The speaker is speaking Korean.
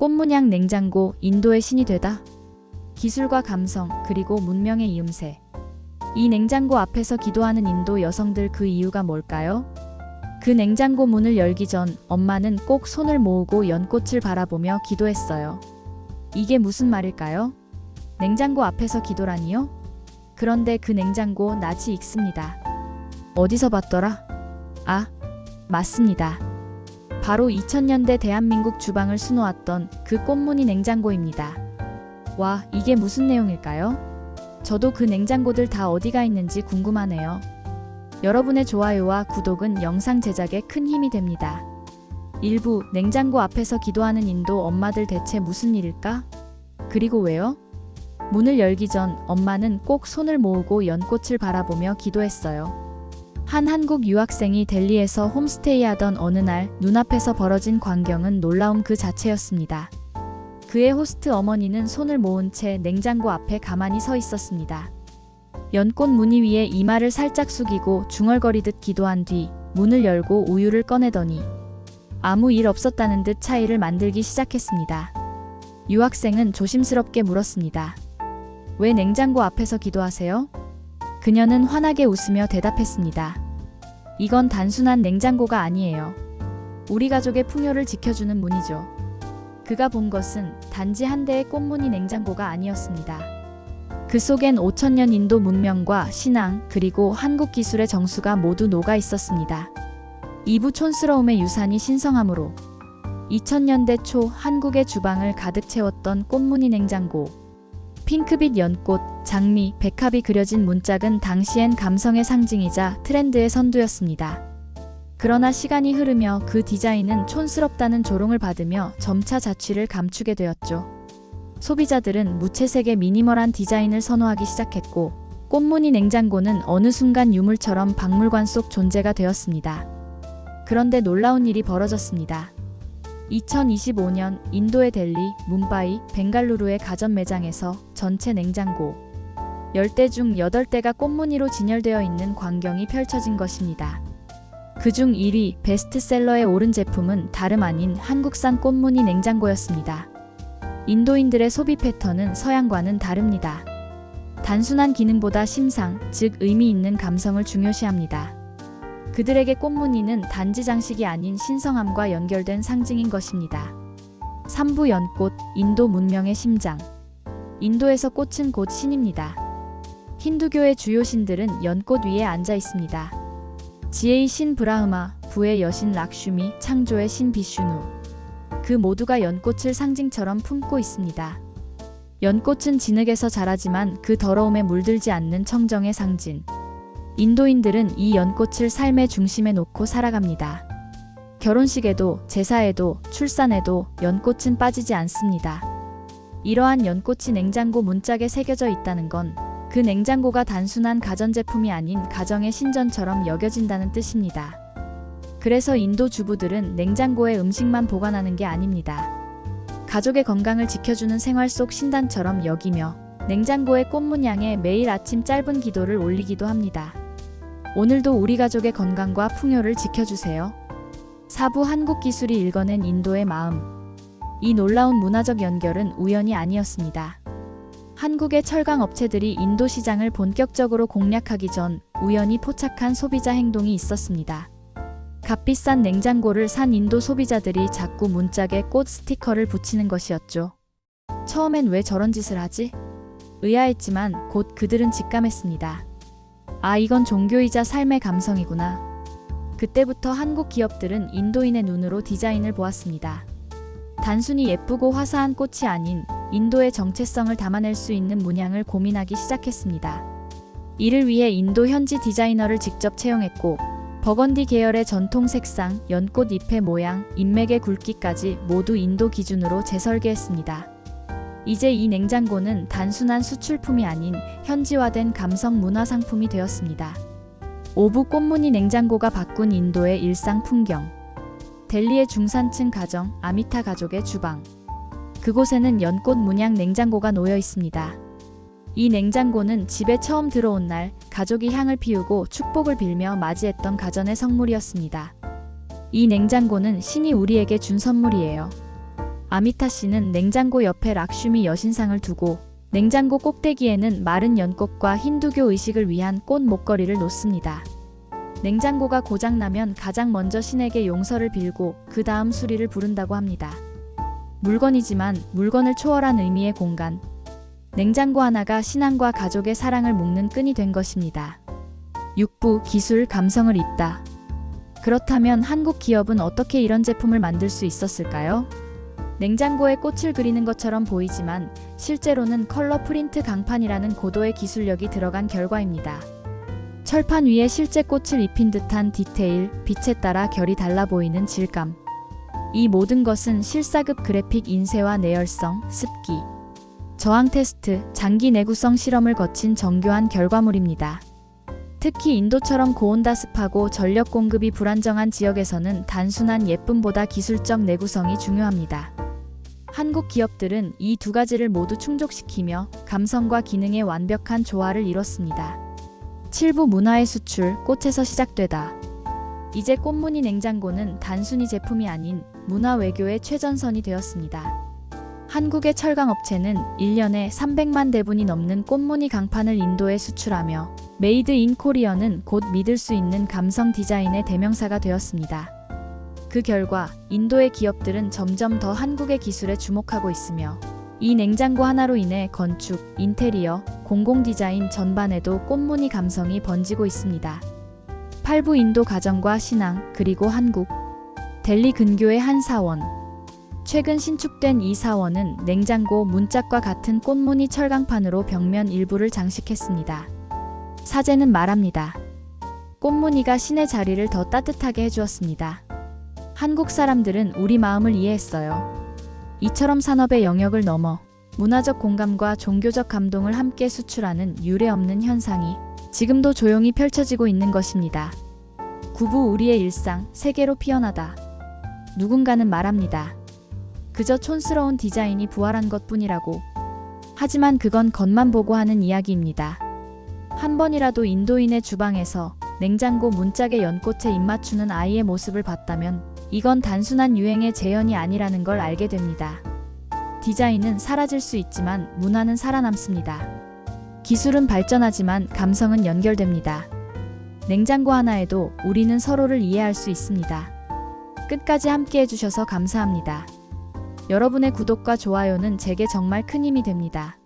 꽃문양 냉장고, 인도의 신이 되다. 기술과 감성, 그리고 문명의 이음새. 이 냉장고 앞에서 기도하는 인도 여성들, 그 이유가 뭘까요? 그 냉장고 문을 열기 전 엄마는 꼭 손을 모으고 연꽃을 바라보며 기도했어요. 이게 무슨 말일까요? 냉장고 앞에서 기도라니요? 그런데 그 냉장고 낯이 익습니다. 어디서 봤더라? 아, 맞습니다. 바로 2000년대 대한민국 주방을 수놓았던 그 꽃무늬 냉장고입니다. 와, 이게 무슨 내용일까요? 저도 그 냉장고들 다 어디가 있는지 궁금하네요. 여러분의 좋아요와 구독은 영상 제작에 큰 힘이 됩니다. 일부 냉장고 앞에서 기도하는 인도 엄마들, 대체 무슨 일일까? 그리고 왜요? 문을 열기 전 엄마는 꼭 손을 모으고 연꽃을 바라보며 기도했어요. 한 한국 유학생이 델리에서 홈스테이 하던 어느 날 눈앞에서 벌어진 광경은 놀라움 그 자체였습니다. 그의 호스트 어머니는 손을 모은 채 냉장고 앞에 가만히 서 있었습니다. 연꽃 무늬 위에 이마를 살짝 숙이고 중얼거리듯 기도한 뒤 문을 열고 우유를 꺼내더니 아무 일 없었다는 듯 차이를 만들기 시작했습니다. 유학생은 조심스럽게 물었습니다. 왜 냉장고 앞에서 기도하세요? 그녀는 환하게 웃으며 대답했습니다. 이건 단순한 냉장고가 아니에요. 우리 가족의 풍요를 지켜주는 문이죠. 그가 본 것은 단지 한 대의 꽃무늬 냉장고가 아니었습니다. 그 속엔 5000년 인도 문명과 신앙, 그리고 한국 기술의 정수가 모두 녹아 있었습니다. 이부 촌스러움의 유산이 신성함으로 2000년대 초 한국의 주방을 가득 채웠던 꽃무늬 냉장고. 핑크빛 연꽃, 장미, 백합이 그려진 문짝은 당시엔 감성의 상징이자 트렌드의 선두였습니다. 그러나 시간이 흐르며 그 디자인은 촌스럽다는 조롱을 받으며 점차 자취를 감추게 되었죠. 소비자들은 무채색의 미니멀한 디자인을 선호하기 시작했고, 꽃무늬 냉장고는 어느 순간 유물처럼 박물관 속 존재가 되었습니다. 그런데 놀라운 일이 벌어졌습니다. 2025년 인도의 델리, 뭄바이, 벵갈루루의 가전 매장에서 전체 냉장고 10대 중 8대가 꽃무늬로 진열되어 있는 광경이 펼쳐진 것입니다. 그중 1위 베스트셀러에 오른 제품은 다름 아닌 한국산 꽃무늬 냉장고였습니다. 인도인들의 소비 패턴은 서양과는 다릅니다. 단순한 기능보다 심상, 즉 의미 있는 감성을 중요시합니다. 그들에게 꽃무늬는 단지 장식이 아닌 신성함과 연결된 상징인 것입니다. 3부 연꽃, 인도 문명의 심장. 인도에서 꽃은 곧 신입니다. 힌두교의 주요 신들은 연꽃 위에 앉아 있습니다. 지혜의 신 브라흐마, 부의 여신 락슈미, 창조의 신 비슈누. 그 모두가 연꽃을 상징처럼 품고 있습니다. 연꽃은 진흙에서 자라지만 그 더러움에 물들지 않는 청정의 상징. 인도인들은 이 연꽃을 삶의 중심에 놓고 살아갑니다. 결혼식에도, 제사에도, 출산에도 연꽃은 빠지지 않습니다. 이러한 연꽃이 냉장고 문짝에 새겨져 있다는 건 그 냉장고가 단순한 가전제품이 아닌 가정의 신전처럼 여겨진다는 뜻입니다. 그래서 인도 주부들은 냉장고에 음식만 보관하는 게 아닙니다. 가족의 건강을 지켜주는 생활 속 신단처럼 여기며 냉장고의 꽃문양에 매일 아침 짧은 기도를 올리기도 합니다. 오늘도 우리 가족의 건강과 풍요를 지켜주세요. 4부 한국 기술이 읽어낸 인도의 마음. 이 놀라운 문화적 연결은 우연이 아니었습니다. 한국의 철강 업체들이 인도 시장을 본격적으로 공략하기 전 우연히 포착한 소비자 행동이 있었습니다. 값비싼 냉장고를 산 인도 소비자들이 자꾸 문짝에 꽃 스티커를 붙이는 것이었죠. 처음엔 왜 저런 짓을 하지? 의아했지만 곧 그들은 직감했습니다. 아, 이건 종교이자 삶의 감성이구나. 그때부터 한국 기업들은 인도인의 눈으로 디자인을 보았습니다. 단순히 예쁘고 화사한 꽃이 아닌 인도의 정체성을 담아낼 수 있는 문양을 고민하기 시작했습니다. 이를 위해 인도 현지 디자이너를 직접 채용했고, 버건디 계열의 전통 색상, 연꽃 잎의 모양, 인맥의 굵기까지 모두 인도 기준으로 재설계했습니다. 이제 이 냉장고는 단순한 수출품이 아닌 현지화된 감성 문화 상품이 되었습니다. 5부 꽃무늬 냉장고가 바꾼 인도의 일상 풍경. 델리의 중산층 가정, 아미타 가족의 주방. 그곳에는 연꽃 문양 냉장고가 놓여 있습니다. 이 냉장고는 집에 처음 들어온 날 가족이 향을 피우고 축복을 빌며 맞이했던 가전의 성물이었습니다. 이 냉장고는 신이 우리에게 준 선물이에요. 아미타 씨는 냉장고 옆에 락슈미 여신상을 두고 냉장고 꼭대기에는 마른 연꽃과 힌두교 의식을 위한 꽃 목걸이를 놓습니다. 냉장고가 고장나면 가장 먼저 신에게 용서를 빌고 그 다음 수리를 부른다고 합니다. 물건이지만 물건을 초월한 의미의 공간. 냉장고 하나가 신앙과 가족의 사랑을 묶는 끈이 된 것입니다. 6부 기술, 감성을 잇다. 그렇다면 한국 기업은 어떻게 이런 제품을 만들 수 있었을까요? 냉장고에 꽃을 그리는 것처럼 보이지만 실제로는 컬러 프린트 강판이라는 고도의 기술력이 들어간 결과입니다. 철판 위에 실제 꽃을 입힌 듯한 디테일, 빛에 따라 결이 달라 보이는 질감. 이 모든 것은 실사급 그래픽 인쇄와 내열성, 습기, 저항 테스트, 장기 내구성 실험을 거친 정교한 결과물입니다. 특히 인도처럼 고온다습하고 전력 공급이 불안정한 지역에서는 단순한 예쁨보다 기술적 내구성이 중요합니다. 한국 기업들은 이 두 가지를 모두 충족시키며 감성과 기능의 완벽한 조화를 이뤘습니다. 7부 문화의 수출, 꽃에서 시작되다. 이제 꽃무늬 냉장고는 단순히 제품이 아닌 문화 외교의 최전선이 되었습니다. 한국의 철강업체는 1년에 300만 대분이 넘는 꽃무늬 강판을 인도에 수출하며 메이드 인 코리어는 곧 믿을 수 있는 감성 디자인의 대명사가 되었습니다. 그 결과 인도의 기업들은 점점 더 한국의 기술에 주목하고 있으며 이 냉장고 하나로 인해 건축, 인테리어, 공공 디자인 전반에도 꽃무늬 감성이 번지고 있습니다. 8부 인도 가정과 신앙, 그리고 한국. 델리 근교의 한 사원. 최근 신축된 이 사원은 냉장고 문짝과 같은 꽃무늬 철강판으로 벽면 일부를 장식했습니다. 사제는 말합니다. 꽃무늬가 신의 자리를 더 따뜻하게 해주었습니다. 한국 사람들은 우리 마음을 이해했어요. 이처럼 산업의 영역을 넘어 문화적 공감과 종교적 감동을 함께 수출하는 유례없는 현상이 지금도 조용히 펼쳐지고 있는 것입니다. 9부 우리의 일상, 세계로 피어나다. 누군가는 말합니다. 그저 촌스러운 디자인이 부활한 것뿐이라고. 하지만 그건 겉만 보고 하는 이야기입니다. 한 번이라도 인도인의 주방에서 냉장고 문짝에 연꽃에 입맞추는 아이의 모습을 봤다면 이건 단순한 유행의 재현이 아니라는 걸 알게 됩니다. 디자인은 사라질 수 있지만 문화는 살아남습니다. 기술은 발전하지만 감성은 연결됩니다. 냉장고 하나에도 우리는 서로를 이해할 수 있습니다. 끝까지 함께 해주셔서 감사합니다. 여러분의 구독과 좋아요는 제게 정말 큰 힘이 됩니다.